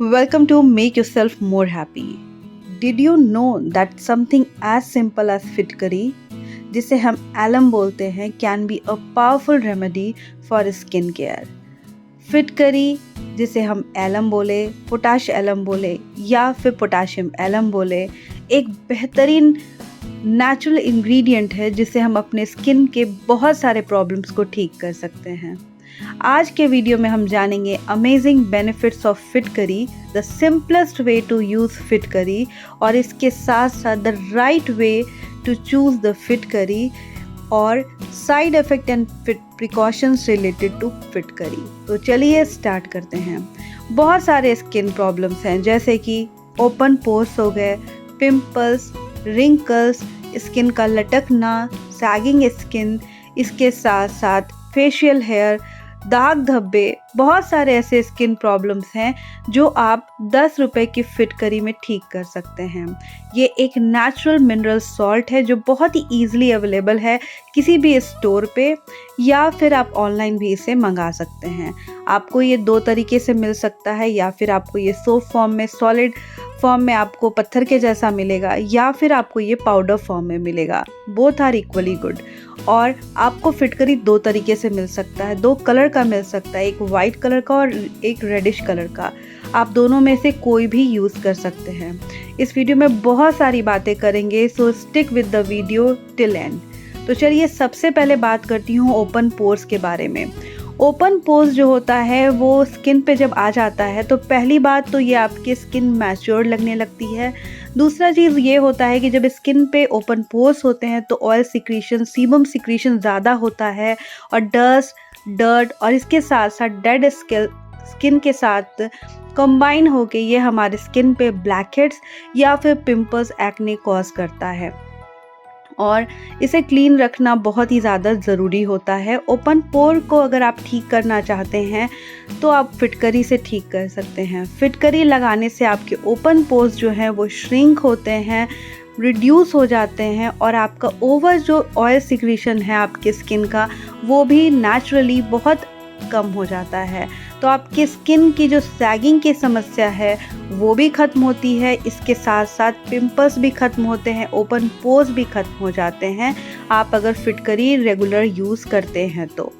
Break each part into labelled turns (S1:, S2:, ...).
S1: Welcome to Make Yourself More Happy. Did you know that something as simple as फिटकरी, जिसे हम alum बोलते हैं, can be a powerful remedy for skin care. फिटकरी, जिसे हम एलम बोले, पोटाश एलम बोले या फिर पोटाशियम एलम बोले, एक बेहतरीन नेचुरल इंग्रेडिएंट है जिससे हम अपने स्किन के बहुत सारे प्रॉब्लम्स को ठीक कर सकते हैं। आज के वीडियो में हम जानेंगे amazing benefits of fitkari, the simplest way to use fitkari और इसके साथ साथ the right way to choose the fitkari और side effect and precautions related to fitkari. तो चलिए स्टार्ट करते हैं। बहुत सारे स्किन प्रॉब्लम्स हैं जैसे कि ओपन पोर्स हो गए, पिंपल्स, रिंकल्स, स्किन का लटकना, सैगिंग स्किन, इसके साथ साथ फेशियल हेयर, दाग धब्बे, बहुत सारे ऐसे स्किन प्रॉब्लम्स हैं जो आप 10 रुपए की फिटकरी में ठीक कर सकते हैं। ये एक नेचुरल मिनरल सॉल्ट है जो बहुत ही ईजिली अवेलेबल है किसी भी स्टोर पे या फिर आप ऑनलाइन भी इसे मंगा सकते हैं। आपको ये 2 तरीके से मिल सकता है, या फिर आपको ये सोप फॉर्म में, सॉलिड फॉर्म में आपको पत्थर के जैसा मिलेगा, या फिर आपको ये पाउडर फॉर्म में मिलेगा। Both are equally good. और आपको फिटकरी 2 तरीके से मिल सकता है, 2 कलर का मिल सकता है, एक वाइट कलर का और एक रेडिश कलर का। आप दोनों में से कोई भी यूज़ कर सकते हैं। इस वीडियो में बहुत सारी बातें करेंगे, सो stick with the video till and. तो चलिए सबसे पहले बात करती हूँ ओपन पोर्स के बारे में। ओपन पोर्स जो होता है वो स्किन पे जब आ जाता है तो पहली बात तो ये आपकी स्किन मैच्योर लगने लगती है। दूसरा चीज़ ये होता है कि जब स्किन पे ओपन पोर्स होते हैं तो ऑयल सिक्रीशन, सीबम सिक्रीशन ज़्यादा होता है और डस्ट, डर्ट और इसके साथ साथ डेड स्किन के साथ कंबाइन होके ये हमारे स्किन पे ब्लैकहेड्स या फिर पिंपल्स, एक्ने कॉज करता है और इसे क्लीन रखना बहुत ही ज़्यादा ज़रूरी होता है। ओपन पोर को अगर आप ठीक करना चाहते हैं तो आप फिटकरी से ठीक कर सकते हैं। फिटकरी लगाने से आपके ओपन पोर्स जो हैं वो श्रिंक होते हैं, रिड्यूस हो जाते हैं और आपका ओवर जो ऑयल सिक्रीशन है आपके स्किन का वो भी नेचुरली बहुत कम हो जाता है। तो आपके स्किन की जो सैगिंग की समस्या है वो भी ख़त्म होती है, इसके साथ साथ पिंपल्स भी ख़त्म होते हैं, ओपन पोर्स भी ख़त्म हो जाते हैं आप अगर फिटकरी रेगुलर यूज़ करते हैं तो।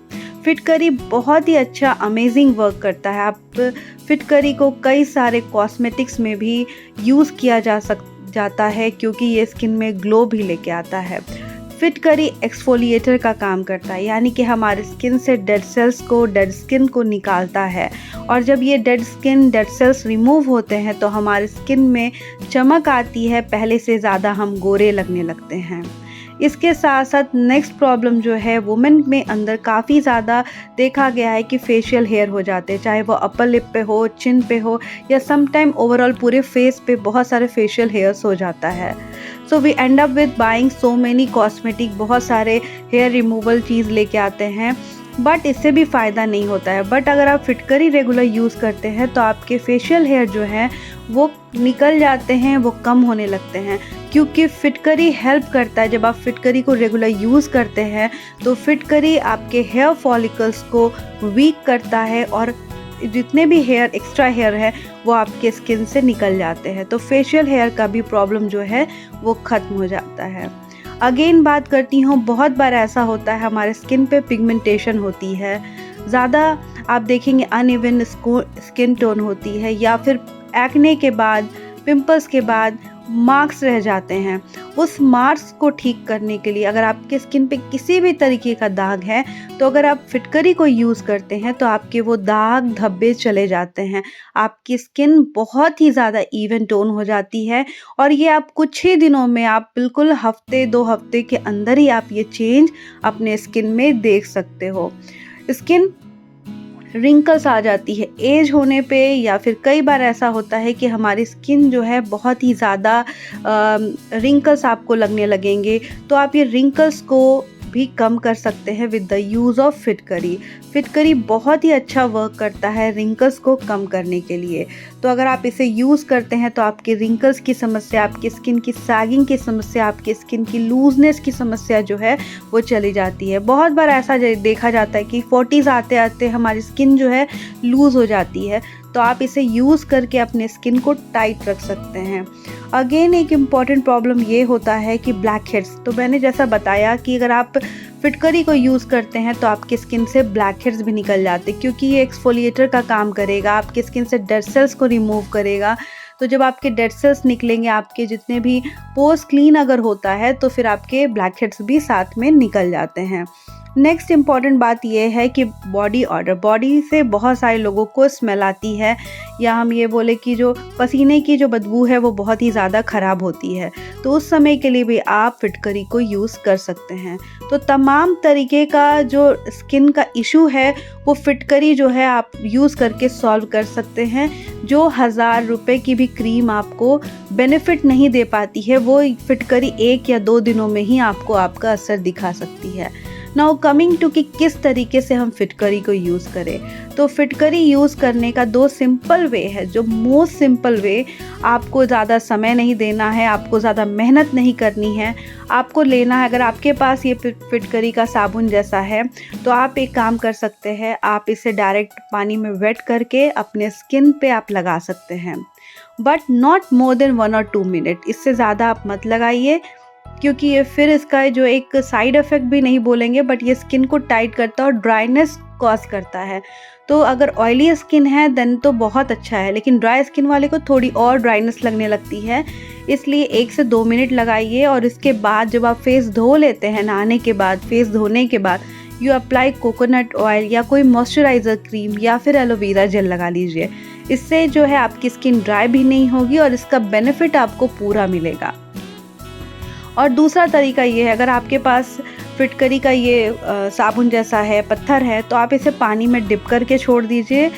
S1: फिटकरी बहुत ही अच्छा अमेजिंग वर्क करता है। आप फिटकरी को कई सारे कॉस्मेटिक्स में भी यूज़ किया जाता है क्योंकि ये स्किन में ग्लो भी लेके आता है। फिटकरी एक्सफोलिएटर का काम करता है, यानी कि हमारे स्किन से डेड सेल्स को, डेड स्किन को निकालता है और जब ये dead skin, dead cells remove होते हैं तो हमारे स्किन में चमक आती है, पहले से ज़्यादा हम गोरे लगने लगते हैं। इसके साथ साथ नेक्स्ट प्रॉब्लम जो है वुमेन में अंदर काफ़ी ज़्यादा देखा गया है कि फेशियल हेयर हो जाते हैं, चाहे वो अपर लिप पे हो, चिन पे हो या समटाइम ओवरऑल पूरे फेस पे बहुत सारे फेशियल हेयर्स हो जाता है। So we end up with buying so many cosmetic, बहुत सारे हेयर रिमूवल चीज़ लेके आते हैं बट इससे भी फ़ायदा नहीं होता है। बट अगर आप फिटकरी रेगुलर यूज़ करते हैं तो आपके फेशियल हेयर जो हैं वो निकल जाते हैं, वो कम होने लगते हैं क्योंकि फिटकरी हेल्प करता है। जब आप फिटकरी को रेगुलर यूज़ करते हैं तो फिटकरी आपके हेयर फॉलिकल्स को वीक करता है और जितने भी हेयर, एक्स्ट्रा हेयर है वो आपके स्किन से निकल जाते हैं, तो फेशियल हेयर का भी प्रॉब्लम जो है वो ख़त्म हो जाता है। अगेन बात करती हूँ, बहुत बार ऐसा होता है हमारे स्किन पे पिगमेंटेशन होती है, ज़्यादा आप देखेंगे अनइवन स्किन टोन होती है या फिर एक्ने के बाद, पिंपल्स के बाद मार्क्स रह जाते हैं। उस मार्क्स को ठीक करने के लिए अगर आपके स्किन पे किसी भी तरीके का दाग है तो अगर आप फिटकरी को यूज़ करते हैं तो आपके वो दाग धब्बे चले जाते हैं, आपकी स्किन बहुत ही ज़्यादा इवन टोन हो जाती है और ये आप कुछ ही दिनों में, आप बिल्कुल हफ्ते 2 हफ्ते के अंदर ही आप ये चेंज अपने स्किन में देख सकते हो। स्किन रिंकल्स आ जाती है एज होने पे या फिर कई बार ऐसा होता है कि हमारी स्किन जो है बहुत ही ज़्यादा रिंकल्स आपको लगने लगेंगे, तो आप ये रिंकल्स को भी कम कर सकते हैं विद द यूज़ ऑफ फिटकरी। फिटकरी बहुत ही अच्छा वर्क करता है रिंकल्स को कम करने के लिए। तो अगर आप इसे यूज़ करते हैं तो आपके रिंकल्स की समस्या, आपकी स्किन की सैगिंग की समस्या, आपकी स्किन की लूजनेस की समस्या जो है वो चली जाती है। बहुत बार ऐसा देखा जाता है कि 40s आते आते हमारी स्किन जो है लूज़ हो जाती है, तो आप इसे यूज़ करके अपने स्किन को टाइट रख सकते हैं। अगेन एक इम्पॉर्टेंट प्रॉब्लम ये होता है कि ब्लैक हेड्स। तो मैंने जैसा बताया कि अगर आप फिटकरी को यूज़ करते हैं तो आपकी स्किन से ब्लैक हेड्स भी निकल जाते हैं, क्योंकि ये एक्सफोलिएटर का काम करेगा, आपकी स्किन से डेड सेल्स को रिमूव करेगा। तो जब आपके डेड सेल्स निकलेंगे, आपके जितने भी पोर्स क्लीन अगर होता है, तो फिर आपके ब्लैक हेड्स भी साथ में निकल जाते हैं। नेक्स्ट इम्पॉर्टेंट बात यह है कि बॉडी ऑडर। बॉडी से बहुत सारे लोगों को स्मेल आती है, या हम ये बोले कि जो पसीने की जो बदबू है वो बहुत ही ज़्यादा ख़राब होती है। तो उस समय के लिए भी आप फिटकरी को यूज़ कर सकते हैं। तो तमाम तरीके का जो स्किन का इशू है वो फिटकरी जो है आप यूज़ करके सॉल्व कर सकते हैं। जो 1000 रुपये की भी क्रीम आपको बेनिफिट नहीं दे पाती है, वो फिटकरी 1 या 2 दिनों में ही आपको आपका असर दिखा सकती है। नाउ कमिंग टू कि किस तरीके से हम फिटकरी को यूज़ करें। तो फिटकरी यूज़ करने का 2 सिंपल वे है। जो मोस्ट सिंपल वे, आपको ज़्यादा समय नहीं देना है, आपको ज़्यादा मेहनत नहीं करनी है। आपको लेना है, अगर आपके पास ये फिटकरी का साबुन जैसा है तो आप एक काम कर सकते हैं, आप इसे डायरेक्ट पानी में वेट करके अपने स्किन पे आप लगा सकते हैं, बट नॉट मोर देन 1 और 2 मिनट। इससे ज़्यादा आप मत लगाइए, क्योंकि ये फिर इसका जो एक साइड इफ़ेक्ट भी नहीं बोलेंगे, बट ये स्किन को टाइट करता है और ड्राइनेस कॉज करता है। तो अगर ऑयली स्किन है देन तो बहुत अच्छा है, लेकिन ड्राई स्किन वाले को थोड़ी और ड्राइनेस लगने लगती है, इसलिए 1 से 2 मिनट लगाइए। और इसके बाद जब आप फेस धो लेते हैं, नहाने के बाद, फेस धोने के बाद यू अप्लाई कोकोनट ऑयल या कोई मॉइस्चराइज़र क्रीम या फिर एलोवेरा जेल लगा लीजिए। इससे जो है आपकी स्किन ड्राई भी नहीं होगी और इसका बेनिफिट आपको पूरा मिलेगा। और दूसरा तरीका ये है, अगर आपके पास फिटकरी का ये साबुन जैसा है, पत्थर है, तो आप इसे पानी में डिप करके छोड़ दीजिए,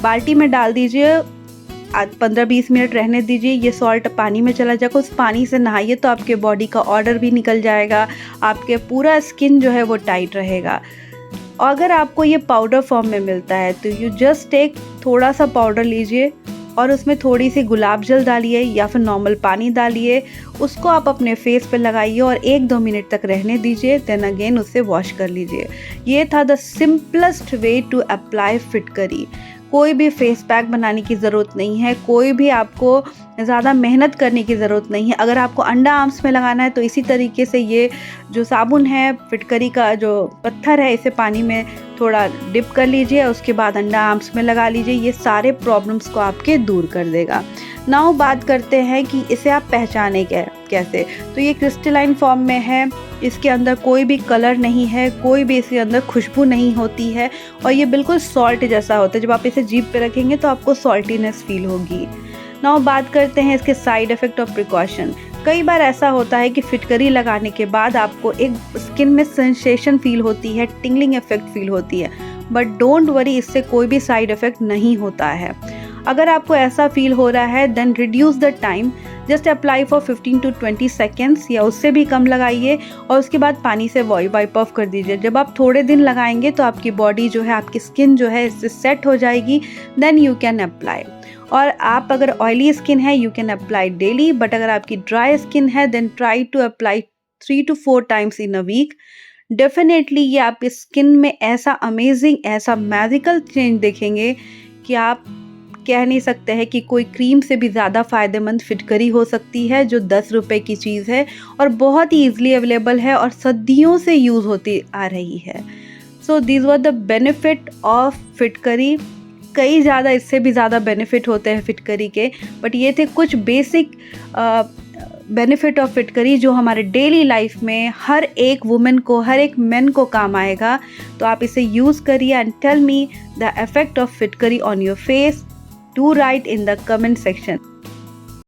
S1: बाल्टी में डाल दीजिए, 15-20 मिनट रहने दीजिए, ये सॉल्ट पानी में चला जाएगा, उस पानी से नहाइए तो आपके बॉडी का ऑडर भी निकल जाएगा, आपके पूरा स्किन जो है वो टाइट रहेगा। और अगर आपको ये पाउडर फॉर्म में मिलता है तो यू जस्ट टेक थोड़ा सा पाउडर लीजिए और उसमें थोड़ी सी गुलाब जल डालिए या फिर नॉर्मल पानी डालिए, उसको आप अपने फेस पे लगाइए और 1-2 मिनट तक रहने दीजिए, देन अगेन उससे वॉश कर लीजिए। ये था the simplest way to apply fitkari. कोई भी फेस पैक बनाने की ज़रूरत नहीं है, कोई भी आपको ज़्यादा मेहनत करने की ज़रूरत नहीं है। अगर आपको अंडर आर्म्स में लगाना है तो इसी तरीके से ये जो साबुन है, फिटकरी का जो पत्थर है, इसे पानी में थोड़ा डिप कर लीजिए, उसके बाद अंडर आर्म्स में लगा लीजिए। ये सारे प्रॉब्लम्स को आपके दूर कर देगा। नाउ बात करते हैं कि इसे आप पहचाने कैसे। तो ये क्रिस्टलाइन फॉर्म में है, इसके अंदर कोई भी कलर नहीं है, कोई भी इसके अंदर खुशबू नहीं होती है और ये बिल्कुल सॉल्ट जैसा होता है। जब आप इसे जीभ पे रखेंगे तो आपको सॉल्टीनेस फील होगी। नाउ बात करते हैं इसके साइड इफ़ेक्ट और प्रिकॉशन। कई बार ऐसा होता है कि फिटकरी लगाने के बाद आपको एक स्किन में सेंसेशन फील होती है, टिंगलिंग इफेक्ट फील होती है, बट डोंट वरी, इससे कोई भी साइड इफ़ेक्ट नहीं होता है। अगर आपको ऐसा फील हो रहा है then reduce the time, just apply for 15 to 20 seconds या उससे भी कम लगाइए और उसके बाद पानी से वाइप ऑफ कर दीजिए। जब आप थोड़े दिन लगाएंगे तो आपकी बॉडी जो है, आपकी स्किन जो है इससे सेट हो जाएगी, देन यू कैन अप्लाई। और आप अगर ऑयली स्किन है you can apply daily, but अगर आपकी ड्राई स्किन है then try to apply 3 to 4 times in a week. Definitely ये आपकी स्किन में ऐसा अमेजिंग, ऐसा मैजिकल चेंज देखेंगे कि आप कह नहीं सकते हैं कि कोई क्रीम से भी ज़्यादा फ़ायदेमंद फिटकरी हो सकती है, जो 10 रुपये की चीज़ है और बहुत ही ईजिली अवेलेबल है और सदियों से यूज़ होती आ रही है। So this were the benefit of फिटकरी। कई ज़्यादा, इससे भी ज़्यादा बेनिफिट होते हैं फिटकरी के, बट ये थे कुछ बेसिक बेनिफिट ऑफ फिटकरी जो हमारे डेली लाइफ में हर एक वुमेन को, हर एक मैन को काम आएगा। तो आप इसे यूज़ करिए and tell me the effect of phitkari on your face. Do write in the comment section.